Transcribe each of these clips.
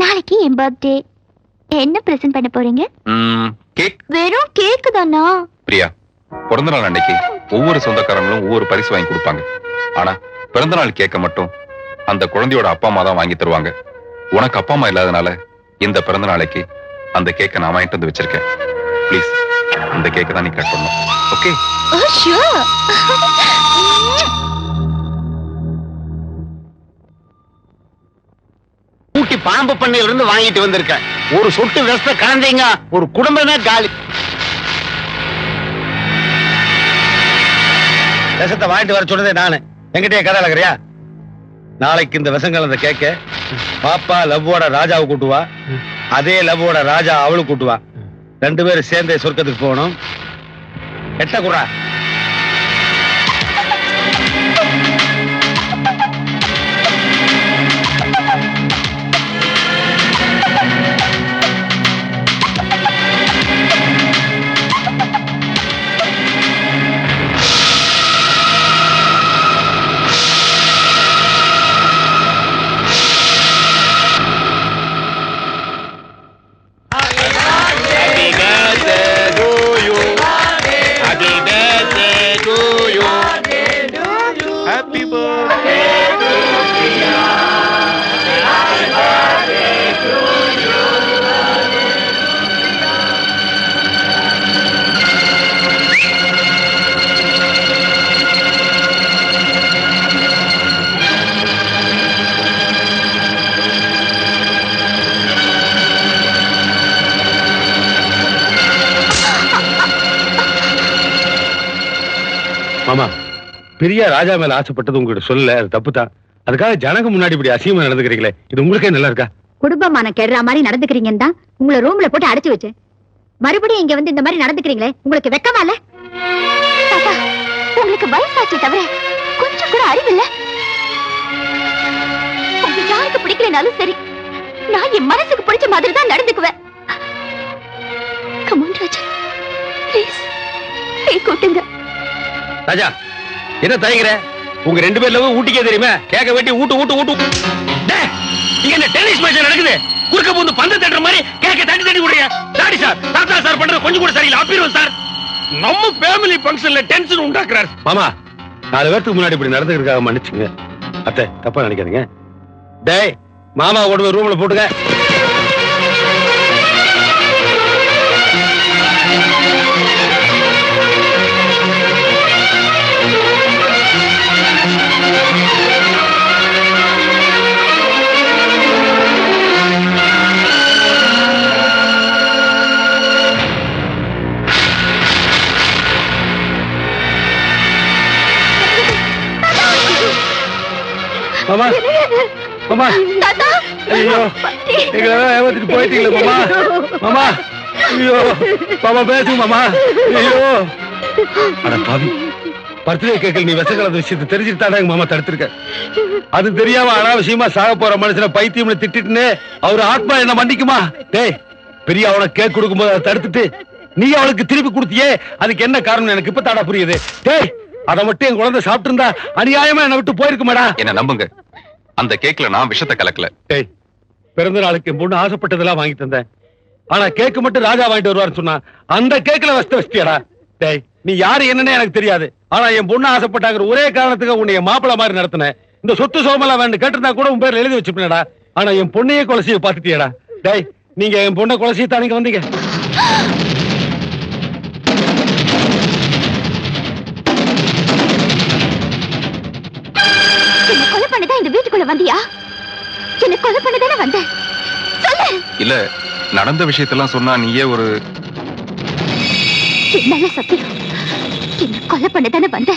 நாளைக்கு என் பர்த்டே. என்ன பிரசன்ட் பண்ண போறீங்க? கேக். வெறும் கேக் தானா? பிரியா, பிறந்த நாள் அன்னைக்கு ஒவ்வொரு சொந்தக்காரங்களும் ஒவ்வொரு பரிசு வாங்கி கொடுப்பாங்க. ஆனா பிறந்த நாள் கேக்க மட்டும் அந்த குழந்தையோட அப்பா அம்மா தான் வாங்கி தருவாங்க. உனக்கு அப்பா அம்மா இல்லாதனால இந்த பிறந்த நாளைக்கு அந்த கேக்க நான் வாங்கிட்டு வந்து வச்சிருக்கேன். ப்ளீஸ் அந்த கேக்க தான் நீ கட் பண்ணணும். ஓகே? ஓ ஷூர். ஊட்டி பாம்பு பண்ணையில இருந்து வாங்கிட்டு வந்திருக்க. ஒரு சொட்டு விஷத்தை கலந்தீங்க ஒரு குடும்பமே காலி. விஷத்தை வாங்கிட்டு வர சொன்னதே நானு. என்கிட்டயே கதை அழகிறியா? நாளைக்கு இந்த விஷம் கலந்த கேக்க பாப்பா லவ்வோட ராஜாவை கூட்டுவா, அதே லவ்வோட ராஜா அவளுக்கு கூட்டுவா. 2 பேரும் சேர்ந்தே சொர்க்கத்துக்கு போகணும். எட்ட குறா. மாமா, பெரிய ராஜா மேல ஆசைப்பட்டது உங்ககிட்ட சொல்லல, அது தப்புதான். அதுக்காக ஜனங்க முன்னாடி இப்படி அசிங்கமா நடந்துக்கிறீங்களே, இது உங்களுக்கே நல்லா இருக்கா? குடும்பமான கெடுற மாதிரி நடந்துக்கிறீங்கன்னு தான் உங்களை ரூம்ல போட்டு அடைச்சு வச்சேன். மறுபடியும் இங்க வந்து இந்த மாதிரி நடந்துக்கிறீங்களே, உங்களுக்கு வெக்கமா இல்ல? தாத்தா, உங்களுக்கு வயசாச்சு தவிர கொஞ்சம் கூட அறிவில்ல. உங்க யாருக்கு பிடிக்கலனாலும் சரி, நான் என் மனசுக்கு பிடிச்ச மாதிரி தான் நடந்துக்குவேன். கம் ஆன் ராஜா, ப்ளீஸ் கை கூட்டுங்க. ராஜா, என்ன தயங்குற? உங்க 2 பேர்ல ஊட்டிக்கே தெரியுமா? கேக்க வெட்டி ஊட்டு ஊட்டு ஊட்டு. டேய், இங்க என்ன டென்னிஸ் மேட்ச் நடக்குது? குறுக்க பூந்து பந்து தட்டுற மாதிரி கேக்க தட்டி தட்டி விடுறியா? சாரி சார், தாத்தா சார் பண்றது கொஞ்சம் கூட சரியில்லை. அப்பிடுவோம் சார். நம்ம ஃபேமிலி ஃபங்க்ஷன்ல டென்ஷன் உண்டாக்குறாரு. மாமா, 4 பேருக்கு முன்னாடி இப்படி நடந்துக்கிறதுக்காக மன்னிச்சுங்க. அத்தை, தப்பா நினைக்காதீங்க. டேய், மாமா கொண்டு போய் ரூம்ல போட்டுங்க. மாமா, மாமா, தாத்தா, ஐயோ, எங்களை ஏமாத்திட்டு போயிட்டீங்களே மாமா. மாமா, ஐயோ, மாமா பேசுங்க மாமா. ஐயோ, அட பாவி, பர்த்டே கேக்கல் நீ விஷம் கலந்த விஷயத்தை தெரிஞ்சுட்டாடா எங்க மாமா தடுத்திருக்க. அது தெரியாம அனாவசியமா சாக போற மனுஷனை பைத்தியம்னு திட்டிட்டுன்னு அவர் ஆத்மா என்ன மன்னிக்குமா? டேய், பெரிய அவனை கேக் கொடுக்கும்போது அதை தடுத்துட்டு நீ அவளுக்கு திருப்பி கொடுத்தியே, அதுக்கு என்ன காரணம் எனக்கு இப்ப தாடா புரியுது. டேய், அதை மட்டும் என் குழந்தை சாப்பிட்டு இருந்தா அநியாயமா என்னை விட்டு போயிருக்க மாடா. என்ன நம்புங்க, அந்த கேக்ல நான் விஷத்தை கலக்கல. டேய், பிறந்த நாளுக்கு என் பொண்ணு ஆசைப்பட்டதெல்லாம் வாங்கி தந்தேன். ஆனா கேக்கு மட்டும் ராஜா வாங்கிட்டு வருவாருன்னு சொன்னா அந்த கேக்ல வச்சிட்டியாடா. டேய், நீ யாரு என்னன்னு எனக்கு தெரியாது. ஆனா என் பொண்ணு ஆசைப்பட்டாங்கிற ஒரே காரணத்துக்கு உன்னை என் மாப்பிள மாதிரி நடத்தினேன். இந்த சொத்து சோமலா வேண்டு கேட்டிருந்தா கூட உன் பேர்ல எழுதி வச்சுப்பேடா. ஆனா என் பொண்ணையே கொலைசியை பாத்துட்டியாடா. டேய், நீங்க என் பொண்ணை கொலைசியை தானீங்க வந்தீங்க. என்ன கொலை பண்ணதான் இந்த வீட்டுக்குள்ள வந்தியா? என்ன கொலை பண்ணதானே வந்த? சொல்லு. இல்ல, நடந்த விஷயத்தெல்லாம் சொன்னா நீயே ஒரு நல்ல சத்தியம். என்ன கொலை பண்ணதானே வந்த?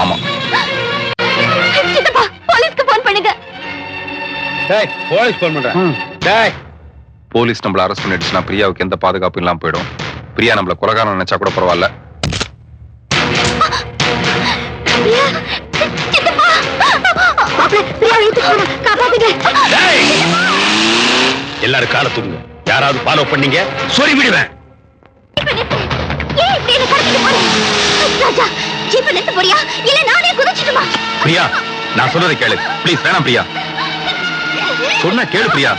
ஆமா. சித்தப்பா, போலீஸ்க்கு போன் பண்ணுங்க. டேய், போலீஸ் போன் பண்றேன். டேய், போலீஸ் நம்மள அரெஸ்ட் பண்ணிடுச்சுன்னா பிரியாவுக்கு எந்த பாதுகாப்பும் இல்லாம போயிடும். பிரியா நம்மள கொலைகாரன் நினைச்சா கூட பரவாயில்ல. எல்லாரும் கால தூங்க. யாராவது ஃபாலோ பண்ணீங்க சொல்லி விடுவேன். ராஜா, இப்ப நிறுத்த போறியா இல்ல நானே குதிச்சிடுமா? பிரியா, நான் சொல்றதை கேளு ப்ளீஸ். வேணாம் பிரியா, சொன்ன கேளு பிரியா.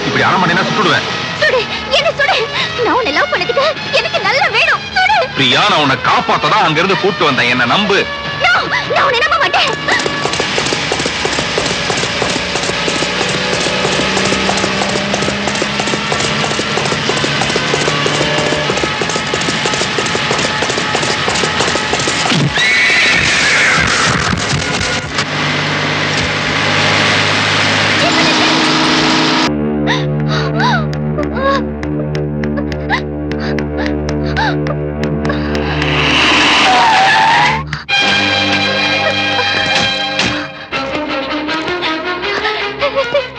இப்படி அரை மணி நேரம் சுட்டுடுவேன். சுடு, என்ன சுடு. நான் உன்னை லவ் பண்ணதுக்கு எனக்கு நல்லா வேணும். சுடு. பிரியா, நான் உன்னை காப்பாத்ததான் அங்க இருந்து கூட்டு வந்தேன். என்ன நம்பு. நான் உன்னை நம்ப மாட்டேன்.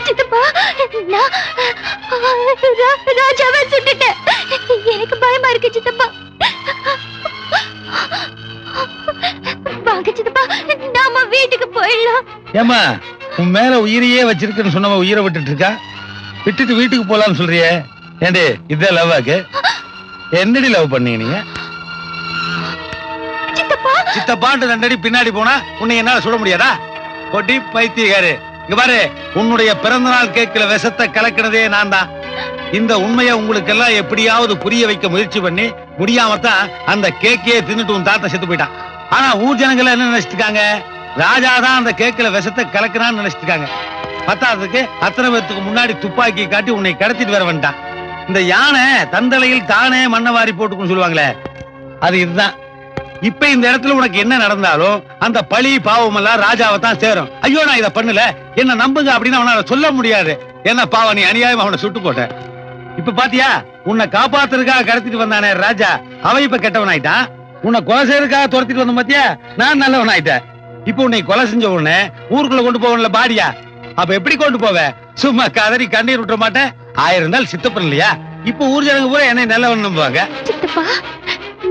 சித்தப்பா, நான் ராஜாவை சுட்டுட்டேன். எனக்கு பயமா இருக்கு சித்தப்பா. வாங்க சித்தப்பா, நாம வீட்டுக்கு போயிடலாம். ஏமா, உன் மேல உயிரையே வச்சிருக்குன்னு சொன்னவ உயிரை விட்டுட்டு இருக்கா, விட்டுட்டு வீட்டுக்கு போலான்னு சொல்றியே. ஏண்டி இதே லவ்வாக்கு? என்னடி லவ் பண்ணீங்க நீங்க? சித்தப்பா, சித்தப்பாண்டு ரெண்டடி பின்னாடி போனா உன்னை என்னால சுட முடியாதா? கொட்டி பைத்தியக்காரு. இங்க பாரு, உன்னுடைய பிறந்த நாள் கேட்கல விஷத்தை கலக்கினதே நான் தான். இந்த உண்மையை உங்களுக்கு எல்லாம் எப்படியாவது புரிய வைக்க முயற்சி பண்ணி முடியாமத்தான் அந்த கேக்கையே தின்னுட்டு உன் தாத்தா செத்து போயிட்டான். ஆனா ஊர் ஜனங்கள் என்ன நினைச்சிருக்காங்க? ராஜா தான் அந்த கேட்கல விஷத்தை கலக்கிறான்னு நினைச்சிருக்காங்க. பத்தாவதுக்கு அத்தனை பேருக்கு முன்னாடி துப்பாக்கி காட்டி உன்னை கடத்திட்டு வர வந்துட்டான். இந்த யானை தந்தலையில் தானே மண்ணை வாரி போட்டுக்குன்னு சொல்லுவாங்களே, அது இதுதான். இப்ப இந்த இடத்துல உனக்கு என்ன நடந்தாலும் அந்த பழி பாவம் எல்லாம் ராஜாவை தான் சேரும். ஐயோ, நான் இதை பண்ணல, என்ன நம்புங்க அப்படின்னு அவனால சொல்ல முடியாது. என்ன பாவம், நீ அநியாயம் அவனை சுட்டு போட்ட. இப்ப பாத்தியா, உன்னை காப்பாத்துறதுக்காக கடத்திட்டு வந்தானே ராஜா, அவன் இப்ப கெட்டவன் ஆயிட்டான். உன்னை கொலை செய்யறதுக்காக துரத்திட்டு வந்த பாத்தியா, நான் நல்லவன் ஆயிட்டேன். இப்ப உன்னை கொலை செஞ்ச உடனே ஊருக்குள்ள கொண்டு போவன்ல பாடியா, அப்ப எப்படி கொண்டு போவ? சும்மா கதறி கண்ணீர் விட்டுற மாட்டேன். 1000 நாள் சித்தப்பன் இல்லையா? இப்ப ஊர் ஜனங்க பூரா என்னை நல்லவன் நம்புவாங்க. சித்தப்பா,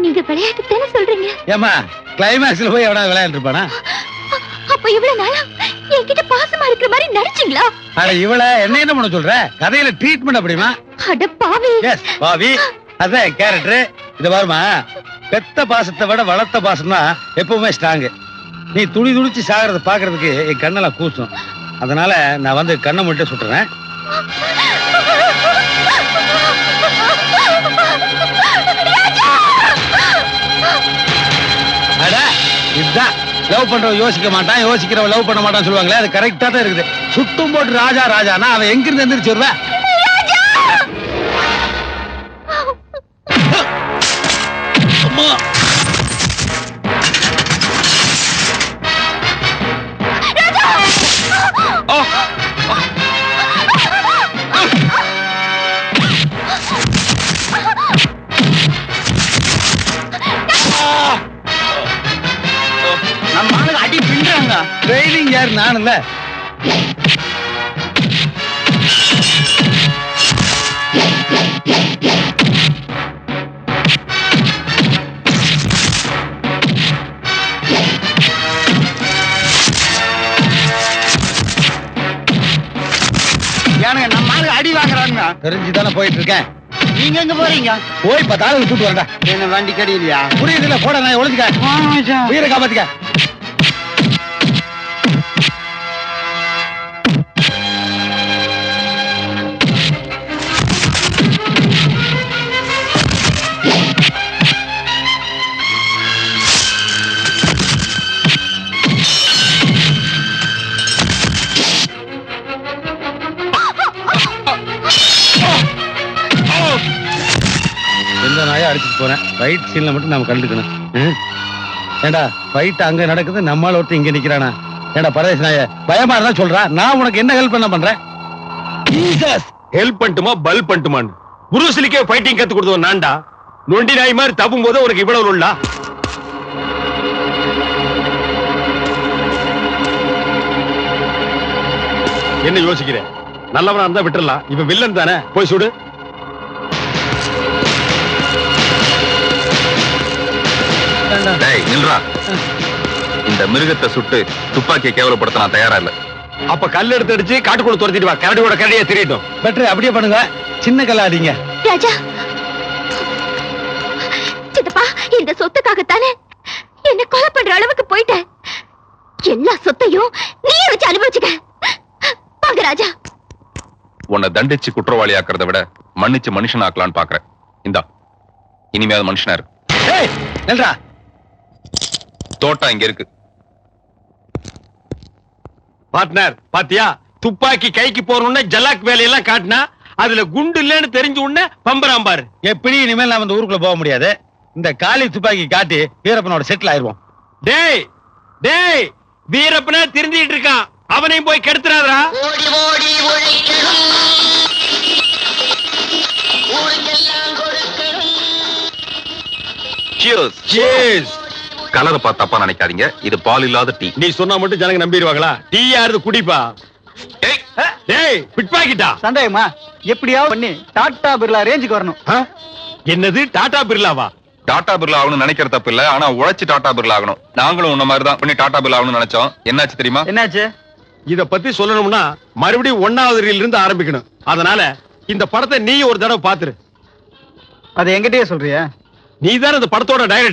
நீங்க விளையாட்டு தானே சொல்றீங்க? ஏமா, கிளைமேக்ஸ்ல போய் எவனா விளையாண்டு இருப்பானா? அப்ப இவ்வளவு நாளா என்கிட்ட பாசமா இருக்கிற மாதிரி நடிச்சீங்களா? அட இவள என்ன பண்ண சொல்ற? கதையில ட்ரீட்மெண்ட் அப்படிமா? அட பாவி. எஸ் பாவி, அதான் கேரக்டர். இத பாருமா, பெத்த பாசத்தை விட வளர்த்த பாசம் தான் எப்பவுமே ஸ்ட்ராங். நீ துடி துடிச்சு சாகிறத பாக்குறதுக்கு என் கண்ணெல்லாம் கூசும். அதனால நான் வந்து கண்ணை மட்டும் சுட்டுறேன். அட இதுதான் லவ் பண்றவன் யோசிக்க மாட்டான், யோசிக்கிறவன் லவ் பண்ண மாட்டான்னு சொல்லுவாங்களே, அது கரெக்டா தான் இருக்குது. சுட்டும் போட்டு ராஜா ராஜானா அவன் எங்கிருந்து எந்திரிச்சு வருவேன்? அம்மா, நம்ம ஆளுங்க அடி பின்றாங்க. ட்ரைனிங் யார்? நான் இல்ல. ஏனுங்க நம்ம ஆளுங்க அடி வாங்குறாங்க. தெரிஞ்சுதானே போயிட்டு இருக்கேன். நீங்க எங்க போறீங்க? போய் 10 ஆளுங்க கூட்டு வரடா. என்ன வண்டி கடியிலையா? புரியுது இல்ல? போட, நான் ஒளிஞ்சுக்க, உயிரை காப்பாத்திக்க. எந்த நாயா அடிச்சுட்டு போறேன். ரைட் சீன்ல மட்டும் நாம கண்டுக்கணும். ஏண்டா ஃபைட் அங்க நடக்குது, நம்மால ஒருத்தர் இங்க நிக்கிறானா? ஏண்டா பரதேஷ் நாய, பயமா இருந்தா சொல்றா, நான் உனக்கு என்ன ஹெல்ப் பண்ண பண்றேன்? ஜீசஸ், ஹெல்ப் பண்ணட்டுமா பல் பண்ணட்டுமான்னு புருஸ்லிக்கே ஃபைட்டிங் கத்து கொடுத்தவன் நான்டா. நொண்டி நாய் மாதிரி தப்பும் போது உனக்கு இவ்வளவு உள்ளா? என்ன யோசிக்கிற? நல்லவனா இருந்தா விட்டுறலாம். இவன் வில்லன் தானே, போய் சுடு. டேய் நில்றா. இந்த மிருகத்தை சுட்டு துப்பாக்கியை கேவலப்படுத்த நான் தயாரா இல்ல. அப்ப கல் எடுத்து அடிச்சு காட்டுக்குள்ள துரத்திட்டு வா. கரடியோட கரடியா திரியட்டும். பெட்டர் அப்படியே பண்ணுங்க. சின்ன கல்ல அடிங்க. ராஜா, சித்தப்பா, இந்த சொத்துக்காகத்தானே என்ன கொலை பண்ற அளவுக்கு போயிட்டேன். எல்லா சொத்தையும் நீயே வச்சு அனுபவிச்சுக்க. வாங்க ராஜா. உன்னை தண்டிச்சு குற்றவாளி ஆக்குறத விட மன்னிச்சு மனுஷன் ஆக்கலான்னு பாக்குறேன். இந்தா, இனிமையாவது மனுஷனா இருக்கு. ஏய் நில்றா. தோட்டா இங்க இருக்கு. பார்ட்னர், பாத்தியா? துப்பாக்கி கைக்கு போறோம்னா ஜலாக் வேலையெல்லாம் காட்டினா அதுல குண்டு இல்லன்னு தெரிஞ்ச உடனே பம்பராம் பாரு. எப்படி இனிமேல் நாம இந்த ஊருக்குள்ள போக முடியாது. இந்த காலி துப்பாக்கி காட்டி வீரப்பனோட செட்டில் ஆயிருவோம். டேய் டேய், வீரப்பனா தெரிஞ்சிட்டு இருக்கான். அவனையும் போய் கெடுத்துறாதடா. ஓடி ஓடி உழைக்கணும், ஊருக்கெல்லாம் கொடுக்கணும். Cheers. Cheers. கலரை பார்த்து தப்பா நினைக்காதீங்க. இது பால் இல்லாத டீ. நீ சொன்னா மட்டும் ஜனங்க நம்பிடுவாங்களா? டீ யாரு குடிப்பா? ஏய், டேய் பிட்பாக்கிட்டா. சந்தேகமா? எப்படியாவது பண்ணி டாடா பிர்லா ரேஞ்சுக்கு வரணும். என்னது டாடா பிர்லாவா? டாடா பிர்லா ஆகணும்னு நினைக்கிற தப்பு இல்ல. ஆனா உழைச்சு டாடா பிர்லா ஆகணும். நாங்களும் உன்ன மாதிரி தான் பண்ணி டாடா பிர்லா ஆகணும்னு நினைச்சோம். என்னாச்சு தெரியுமா? என்னாச்சு? இத பத்தி சொல்லணும்னா மறுபடியும் 1வது ரீல்ல இருந்து ஆரம்பிக்கணும். அதனால இந்த படத்தை நீ ஒரு தடவை பாத்துரு. அதை என்கிட்டயே சொல்றியா? நீ தான் இந்த படத்தோட டைரக்டர்.